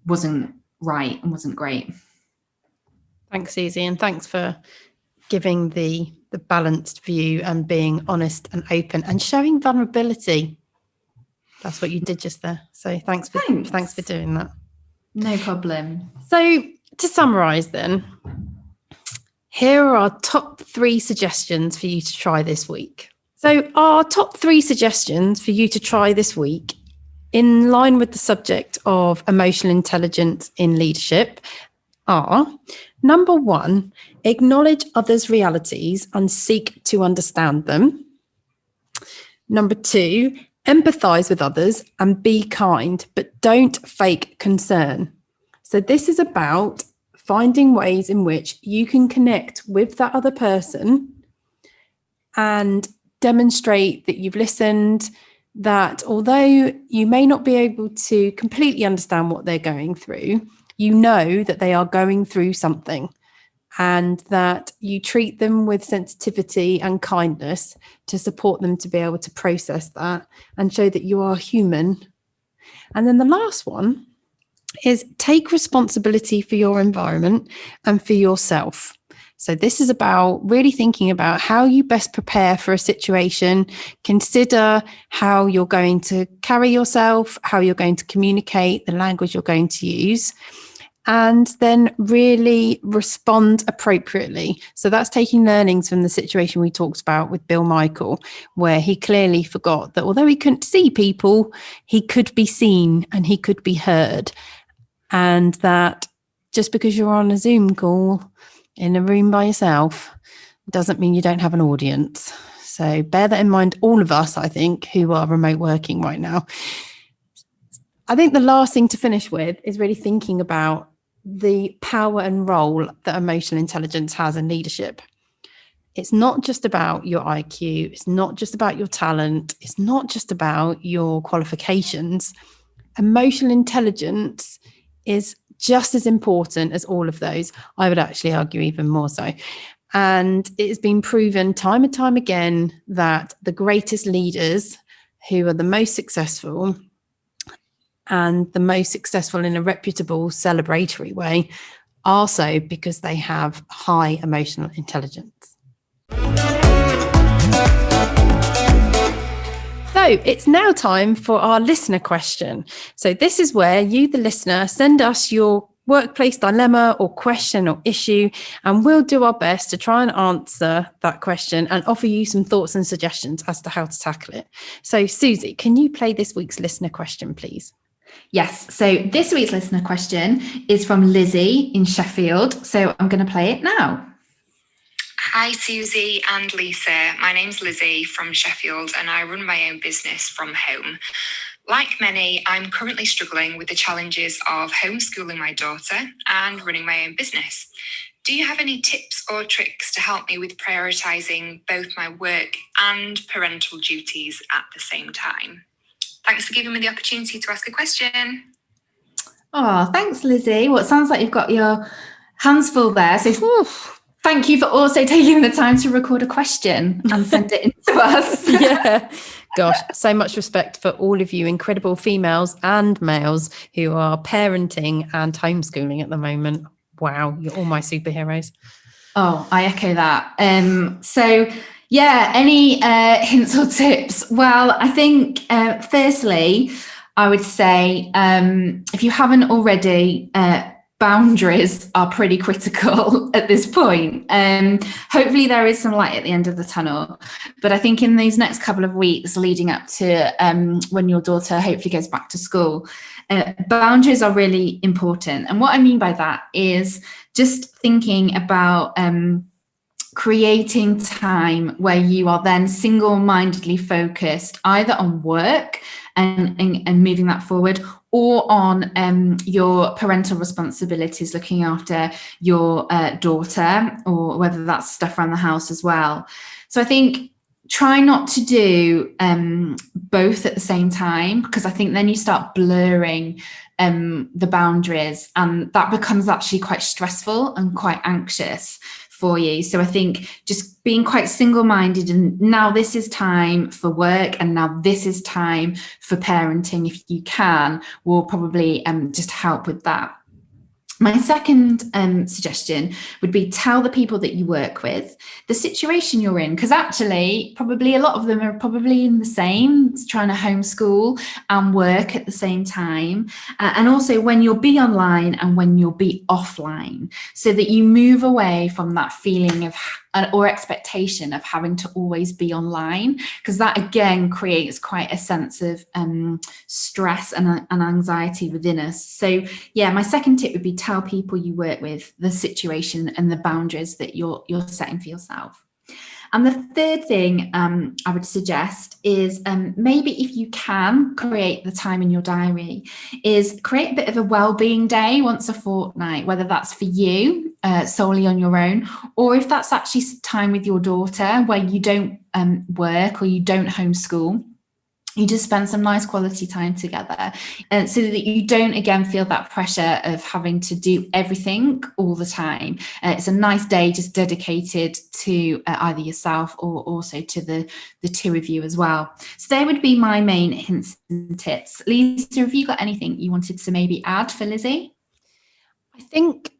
wasn't right and wasn't great. Thanks, Susie, and thanks for giving the balanced view and being honest and open and showing vulnerability. That's what you did just there. So thanks for doing that. No problem. So to summarize then, here are our top 3 suggestions for you to try this week. So our top 3 suggestions for you to try this week, in line with the subject of emotional intelligence in leadership, are: number 1, acknowledge others' realities and seek to understand them. Number 2, empathize with others and be kind, but don't fake concern. So this is about finding ways in which you can connect with that other person and demonstrate that you've listened, that although you may not be able to completely understand what they're going through, you know that they are going through something, and that you treat them with sensitivity and kindness to support them to be able to process that and show that you are human. And then the last one is take responsibility for your environment and for yourself. So this is about really thinking about how you best prepare for a situation, consider how you're going to carry yourself, how you're going to communicate, the language you're going to use, and then really respond appropriately. So that's taking learnings from the situation we talked about with Bill Michael, where he clearly forgot that although he couldn't see people, he could be seen and he could be heard. And that just because you're on a Zoom call in a room by yourself doesn't mean you don't have an audience. So bear that in mind, all of us, I think, who are remote working right now. I think the last thing to finish with is really thinking about the power and role that emotional intelligence has in leadership. It's not just about your IQ. It's not just about your talent. It's not just about your qualifications. Emotional intelligence is just as important as all of those. I would actually argue even more so. And it has been proven time and time again that the greatest leaders who are the most successful and the most successful in a reputable, celebratory way are so because they have high emotional intelligence. So it's now time for our listener question. So this is where you, the listener, send us your workplace dilemma or question or issue, and we'll do our best to try and answer that question and offer you some thoughts and suggestions as to how to tackle it. So Susie, can you play this week's listener question, please? Yes. So this week's listener question is from Lizzie in Sheffield. So I'm going to play it now. Hi, Susie and Lisa. My name's Lizzie from Sheffield and I run my own business from home. Like many, I'm currently struggling with the challenges of homeschooling my daughter and running my own business. Do you have any tips or tricks to help me with prioritising both my work and parental duties at the same time? Thanks for giving me the opportunity to ask a question. Oh, thanks, Lizzie. Well, it sounds like you've got your hands full there. So thank you for also taking the time to record a question and send it in to us. Yeah. Gosh, so much respect for all of you incredible females and males who are parenting and homeschooling at the moment. Wow, you're all my superheroes. Oh, I echo that. So yeah, any hints or tips? Well, I think firstly, I would say if you haven't already, boundaries are pretty critical at this point. Hopefully there is some light at the end of the tunnel, but I think in these next couple of weeks leading up to when your daughter hopefully goes back to school, boundaries are really important. And what I mean by that is just thinking about creating time where you are then single-mindedly focused either on work and moving that forward, or on your parental responsibilities, looking after your daughter, or whether that's stuff around the house as well. So I think try not to do both at the same time, because I think then you start blurring the boundaries, and that becomes actually quite stressful and quite anxious for you. So I think just being quite single-minded, and now this is time for work and now this is time for parenting, if you can, will probably just help with that. My second suggestion would be tell the people that you work with the situation you're in, because actually probably a lot of them are probably in the same, trying to homeschool and work at the same time, and also when you'll be online and when you'll be offline, so that you move away from that feeling of or expectation of having to always be online, because that again creates quite a sense of stress and anxiety within us. So yeah, my second tip would be tell people you work with the situation and the boundaries that you're setting for yourself. And the third thing I would suggest is maybe if you can create the time in your diary, is create a bit of a well-being day once a fortnight, whether that's for you solely on your own, or if that's actually time with your daughter where you don't work or you don't homeschool. You just spend some nice quality time together, so that you don't again feel that pressure of having to do everything all the time. It's a nice day just dedicated to either yourself or also to the two of you as well. So they would be my main hints and tips. Lisa, have you got anything you wanted to maybe add for Lizzie? I think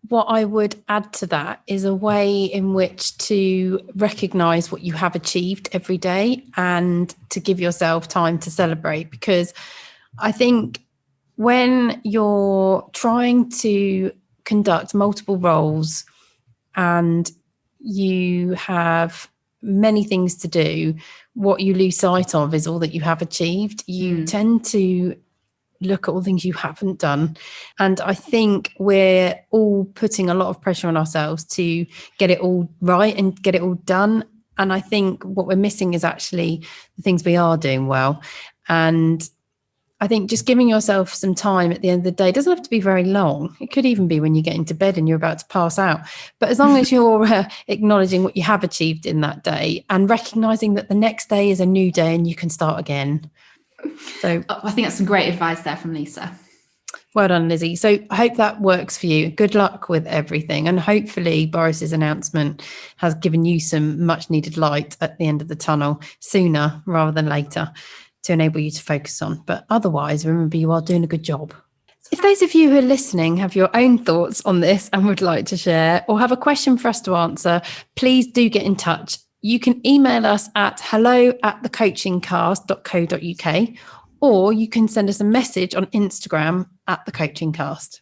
what I would add to that is a way in which to recognise what you have achieved every day and to give yourself time to celebrate. Because I think when you're trying to conduct multiple roles and you have many things to do, what you lose sight of is all that you have achieved. You tend to look at all the things you haven't done. And I think we're all putting a lot of pressure on ourselves to get it all right and get it all done. And I think what we're missing is actually the things we are doing well. And I think just giving yourself some time at the end of the day doesn't have to be very long. It could even be when you get into bed and you're about to pass out. But as long as you're acknowledging what you have achieved in that day and recognizing that the next day is a new day and you can start again. So I think that's some great advice there from Lisa. Well done, Lizzie. So I hope that works for you. Good luck with everything. And hopefully Boris's announcement has given you some much needed light at the end of the tunnel sooner rather than later to enable you to focus on. But otherwise, remember, you are doing a good job. If those of you who are listening have your own thoughts on this and would like to share or have a question for us to answer, please do get in touch. You can email us at hello@thecoachingcast.co.uk, or you can send us a message on Instagram @thecoachingcast.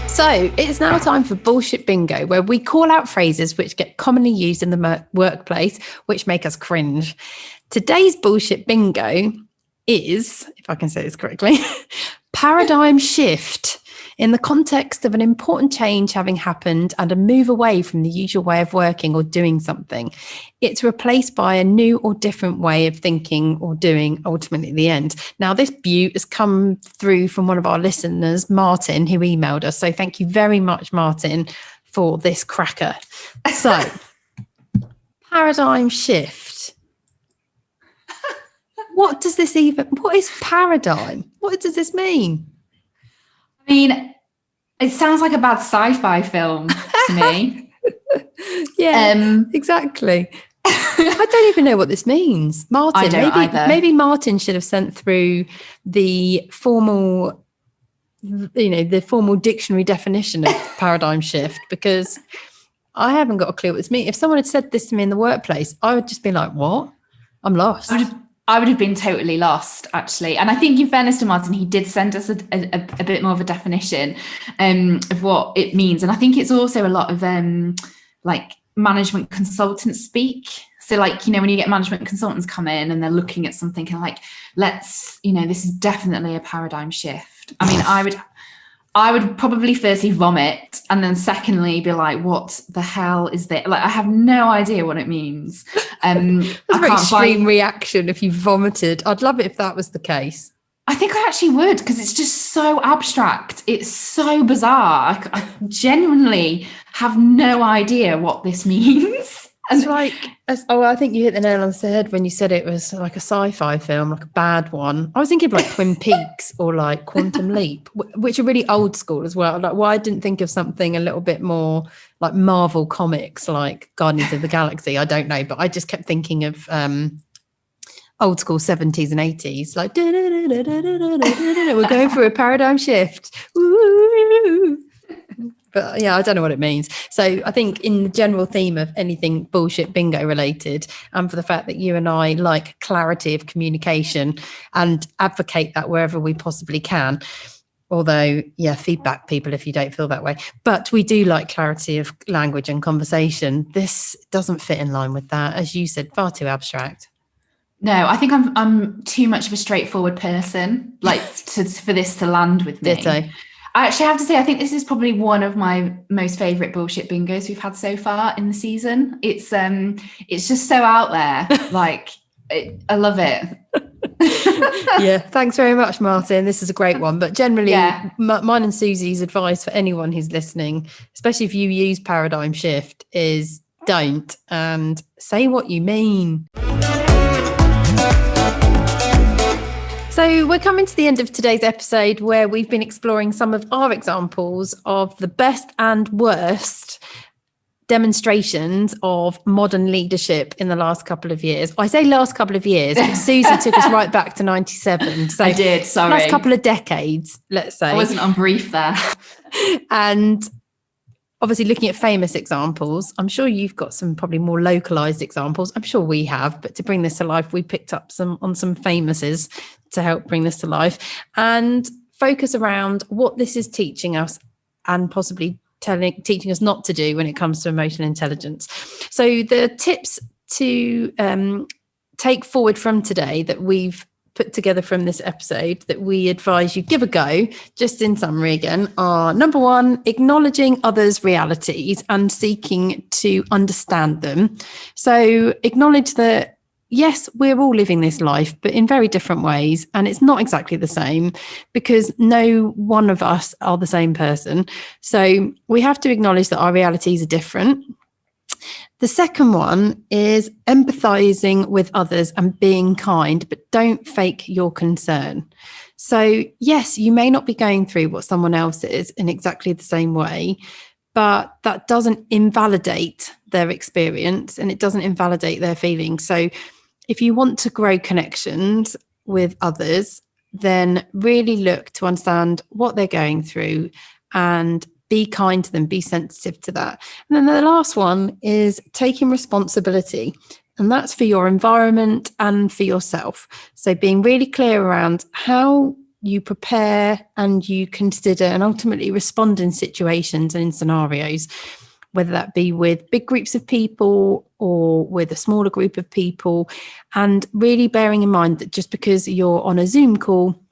So it's now time for Bullshit Bingo, where we call out phrases which get commonly used in the workplace, which make us cringe. Today's Bullshit Bingo is, if I can say this correctly, paradigm shift. in the context of an important change having happened and a move away from the usual way of working or doing something. It's replaced by a new or different way of thinking or doing, ultimately at the end. Now, this beaut has come through from one of our listeners, Martin, who emailed us. So thank you very much, Martin, for this cracker. So, paradigm shift. What is paradigm? What does this mean? I mean, it sounds like a bad sci-fi film to me. Yeah, exactly. I don't even know what this means. Martin, I don't either. Maybe Martin should have sent through the formal, the formal dictionary definition of paradigm shift, because I haven't got a clue what this means. If someone had said this to me in the workplace, I would just be like, what? I'm lost. I would have been totally lost, actually. And I think, in fairness to Martin, he did send us a bit more of a definition of what it means. And I think it's also a lot of like management consultant speak. So like, when you get management consultants come in and they're looking at something and like, this is definitely a paradigm shift. I mean, I would probably firstly vomit and then secondly be like, what the hell is that? Like, I have no idea what it means. That's a very extreme reaction if you vomited. I'd love it if that was the case. I think I actually would, because it's just so abstract. It's so bizarre. I genuinely have no idea what this means. It's like, I think you hit the nail on the head when you said it was like a sci-fi film, like a bad one. I was thinking of like Twin Peaks or like Quantum Leap, which are really old school as well. Like, why I didn't think of something a little bit more like Marvel comics, like Guardians of the Galaxy. I don't know, but I just kept thinking of old school 70s and 80s, like we're going through a paradigm shift. Woo! But yeah, I don't know what it means. So I think in the general theme of anything bullshit bingo related, and for the fact that you and I like clarity of communication and advocate that wherever we possibly can. Although, yeah, feedback people if you don't feel that way. But we do like clarity of language and conversation. This doesn't fit in line with that. As you said, far too abstract. No, I think I'm too much of a straightforward person, like for this to land with me. Ditto. I actually have to say, I think this is probably one of my most favourite bullshit bingos we've had so far in the season. It's just so out there. Like, I love it. Yeah, thanks very much, Martin. This is a great one. But generally, mine and Susie's advice for anyone who's listening, especially if you use paradigm shift, is don't, and say what you mean. So we're coming to the end of today's episode, where we've been exploring some of our examples of the best and worst demonstrations of modern leadership in the last couple of years. I say last couple of years, but Susie took us right back to 97. So I did, sorry. Last couple of decades, let's say. I wasn't on brief there. And obviously looking at famous examples, I'm sure you've got some probably more localized examples. I'm sure we have, but to bring this to life, we picked up some famouses to help bring this to life and focus around what this is teaching us and possibly teaching us not to do when it comes to emotional intelligence. So the tips to take forward from today that we've put together from this episode that we advise you give a go, just in summary again, are: number one, acknowledging others' realities and seeking to understand them. So acknowledge that, yes, we're all living this life, but in very different ways. And it's not exactly the same, because no one of us are the same person. So we have to acknowledge that our realities are different. The second one is empathizing with others and being kind, but don't fake your concern. So yes, you may not be going through what someone else is in exactly the same way, but that doesn't invalidate their experience and it doesn't invalidate their feelings. So if you want to grow connections with others, then really look to understand what they're going through and be kind to them, be sensitive to that. And then the last one is taking responsibility, and that's for your environment and for yourself. So being really clear around how you prepare and you consider and ultimately respond in situations and in scenarios, whether that be with big groups of people or with a smaller group of people, and really bearing in mind that just because you're on a Zoom call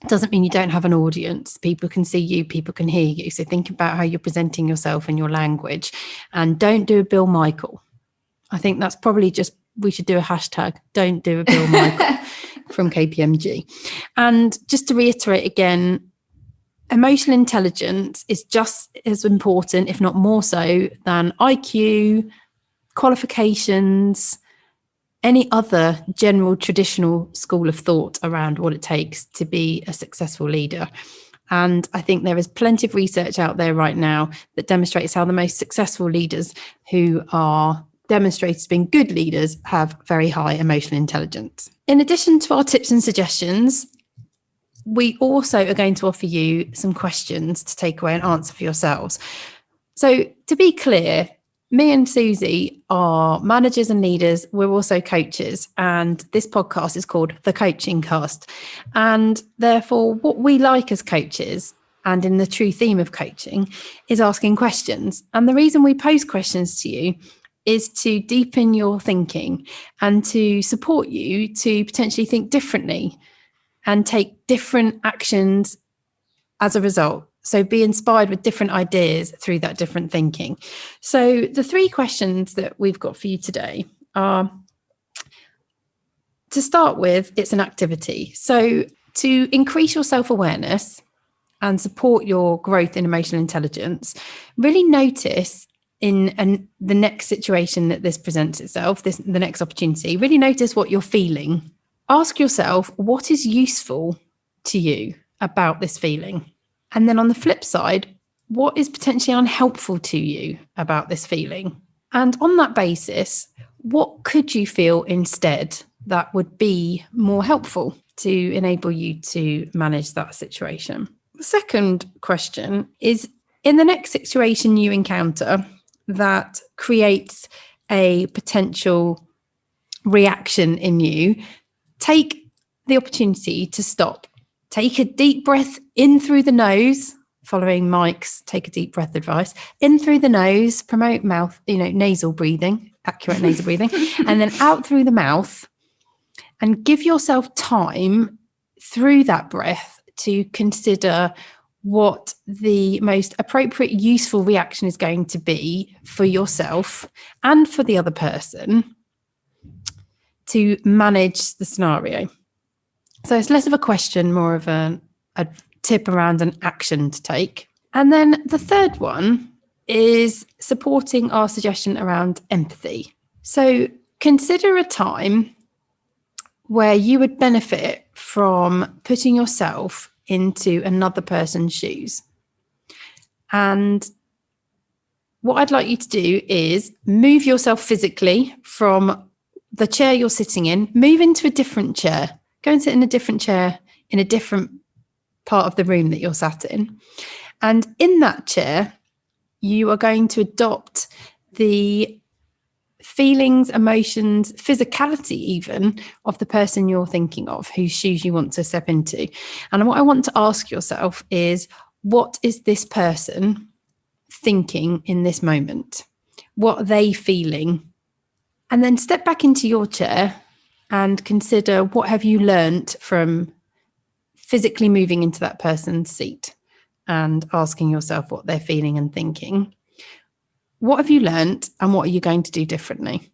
doesn't mean you don't have an audience. People can see you, people can hear you. So think about how you're presenting yourself and your language, and don't do a Bill Michael. I think that's probably we should do a hashtag, don't do a Bill Michael from KPMG. And just to reiterate again, emotional intelligence is just as important, if not more so, than IQ, qualifications, any other general traditional school of thought around what it takes to be a successful leader. And I think there is plenty of research out there right now that demonstrates how the most successful leaders who are demonstrated as being good leaders have very high emotional intelligence. In addition to our tips and suggestions, we also are going to offer you some questions to take away and answer for yourselves. So to be clear, me and Susie are managers and leaders. We're also coaches, and this podcast is called The Coaching Cast. And therefore, what we like as coaches, and in the true theme of coaching, is asking questions. And the reason we pose questions to you is to deepen your thinking and to support you to potentially think differently and take different actions as a result. So be inspired with different ideas through that different thinking. So the 3 questions that we've got for you today are, to start with, it's an activity. So to increase your self-awareness and support your growth in emotional intelligence, really notice in the next situation that this presents itself, the next opportunity, really notice what you're feeling. Ask yourself, what is useful to you about this feeling? And then on the flip side, what is potentially unhelpful to you about this feeling? And on that basis, what could you feel instead that would be more helpful to enable you to manage that situation? The second question is, in the next situation you encounter that creates a potential reaction in you, take the opportunity to stop. Take a deep breath in through the nose, following Mike's take a deep breath advice, in through the nose, promote mouth, nasal breathing, accurate nasal breathing, and then out through the mouth, and give yourself time through that breath to consider what the most appropriate, useful reaction is going to be for yourself and for the other person to manage the scenario. So it's less of a question, more of a tip around an action to take. And then the third one is supporting our suggestion around empathy. So consider a time where you would benefit from putting yourself into another person's shoes. And what I'd like you to do is move yourself physically from the chair you're sitting in, move into a different chair. Go and sit in a different chair in a different part of the room that you're sat in. And in that chair, you are going to adopt the feelings, emotions, physicality even of the person you're thinking of, whose shoes you want to step into. And what I want to ask yourself is, what is this person thinking in this moment? What are they feeling? And then step back into your chair and consider, what have you learnt from physically moving into that person's seat and asking yourself what they're feeling and thinking. What have you learnt and what are you going to do differently?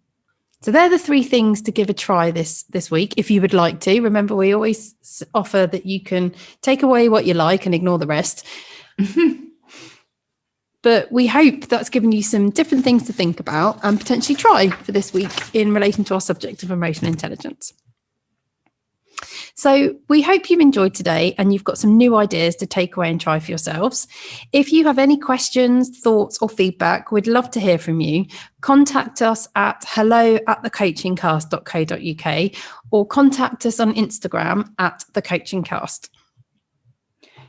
So they're the 3 things to give a try this week, if you would like to. Remember, we always offer that you can take away what you like and ignore the rest. But we hope that's given you some different things to think about and potentially try for this week in relation to our subject of emotional intelligence. So we hope you've enjoyed today and you've got some new ideas to take away and try for yourselves. If you have any questions, thoughts or feedback, we'd love to hear from you. Contact us at hello@thecoachingcast.co.uk or contact us on Instagram at thecoachingcast.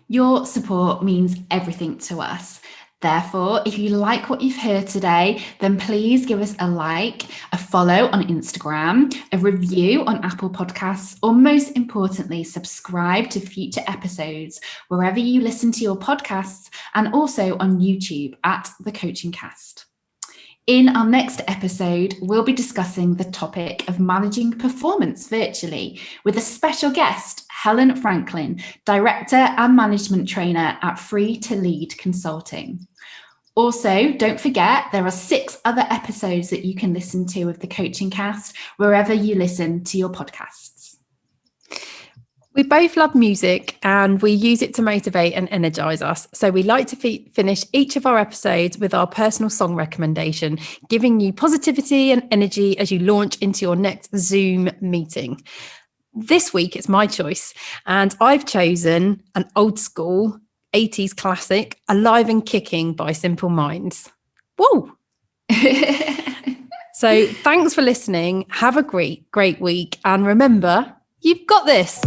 Your support means everything to us. Therefore, if you like what you've heard today, then please give us a like, a follow on Instagram, a review on Apple Podcasts, or most importantly, subscribe to future episodes wherever you listen to your podcasts and also on YouTube at The Coaching Cast. In our next episode, we'll be discussing the topic of managing performance virtually with a special guest, Helen Franklin, Director and Management Trainer at Free to Lead Consulting. Also, don't forget, there are 6 other episodes that you can listen to of the Coaching Cast wherever you listen to your podcasts. We both love music and we use it to motivate and energize us. So we like to finish each of our episodes with our personal song recommendation, giving you positivity and energy as you launch into your next Zoom meeting. This week, it's my choice, and I've chosen an old school 80s classic, Alive and Kicking by Simple Minds. Whoa! So thanks for listening. Have a great week. And remember, you've got this.